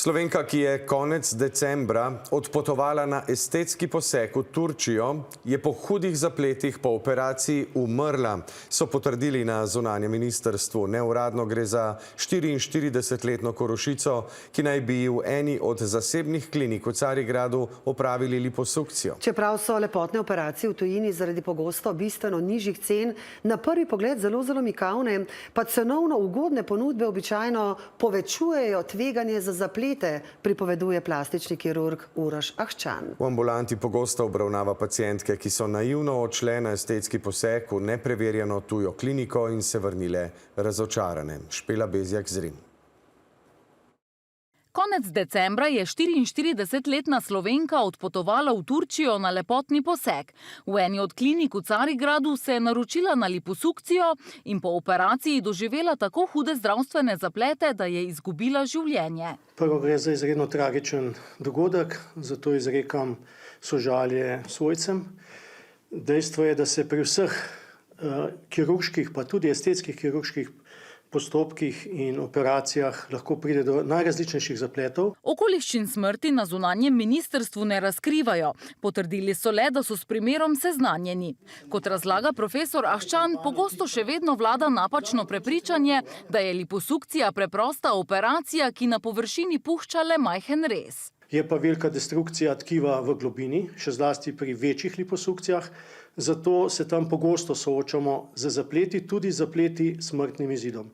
Slovenka, ki je konec decembra odpotovala na estetski poseg v Turčijo, je po hudih zapletih po operaciji umrla, so potrdili na zunanjem ministrstvu. Neuradno gre za 44-letno Korošico, ki naj bi v eni od zasebnih klinik v Carigradu opravili liposukcijo. Čeprav so lepotne operacije v tujini zaradi pogosto bistveno nižjih cen na prvi pogled zelo mikavne, pa cenovno ugodne ponudbe običajno povečujejo tveganje za zaplete, pripoveduje plastični kirurg Uroš Ahčan. V ambulanti pogosto obravnava pacientke, ki so naivno odšle na estetski poseg v nepreverjeno tujo kliniko in se vrnile razočarane. Špela Bezjak z Rim. Konec decembra je 44-letna Slovenka odpotovala v Turčijo na lepotni poseg. V eni od klinik v Carigradu se je naročila na liposukcijo in po operaciji doživela tako hude zdravstvene zaplete, da je izgubila življenje. Prvo gre za izredno tragičen dogodek, zato izrekam sožalje svojcem. Dejstvo je, da se pri vseh kirurških, pa tudi estetskih kirurških postopkih in operacijah lahko pride do najrazličnejših zapletov. Okoliščin smrti na zunanjem ministrstvu ne razkrivajo. Potrdili so le, da so s primerom seznanjeni. Kot razlaga profesor Ahčan, pogosto še vedno vlada napačno prepričanje, da je liposukcija preprosta operacija, ki na površini pušča le majhen rez. Je pa velika destrukcija tkiva v globini, še zlasti pri večjih liposukcijah, zato se tam pogosto soočamo z zapleti, tudi zapleti s smrtnim izidom.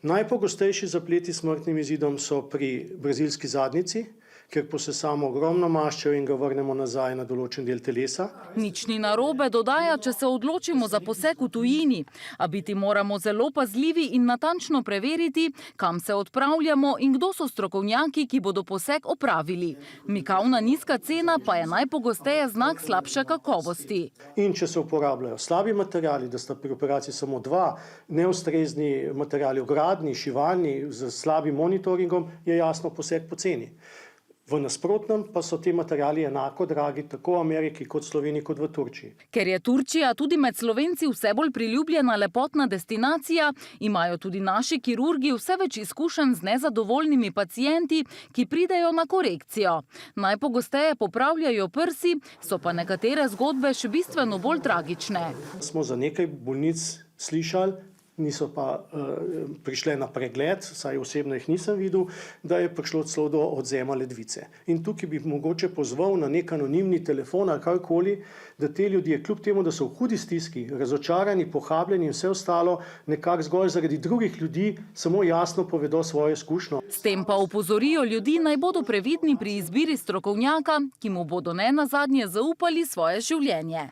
Najpogostejši zapleti s smrtnim izidom so pri brazilski zadnjici, ker posesamo ogromno maščev in ga vrnemo nazaj na določen del telesa. Nič ni narobe, dodaja, če se odločimo za poseg v tujini, a biti moramo zelo pazljivi in natančno preveriti, kam se odpravljamo in kdo so strokovnjaki, ki bodo poseg opravili. Mikavna nizka cena pa je najpogosteje znak slabše kakovosti. In če se uporabljajo slabi materiali, da sta pri operaciji samo dva neustrezni materiali, ogradni, šivalni, z slabim monitoringom, je jasno poseg poceni. V nasprotnem pa so ti materiali enako dragi tako v Ameriki kot v Sloveniji kot v Turčiji. Ker je Turčija tudi med Slovenci vse bolj priljubljena lepotna destinacija, imajo tudi naši kirurgi vse več izkušenj z nezadovoljnimi pacienti, ki pridejo na korekcijo. Najpogosteje popravljajo prsi, so pa nekatere zgodbe še bistveno bolj tragične. Smo za nekaj bolnic slišali, niso pa prišle na pregled, saj osebno jih nisem videl, da je prišlo celo do odvzema ledvice. In tukaj bi mogoče pozval na nek anonimni telefon ali karkoli, da te ljudje, kljub temu, da so v hudi stiski, razočarani, pohabljeni in vse ostalo, nekako zgolj zaradi drugih ljudi samo jasno povedo svojo izkušnjo. S tem pa opozorijo ljudi, naj bodo previdni pri izbiri strokovnjaka, ki mu bodo nenazadnje zaupali svoje življenje.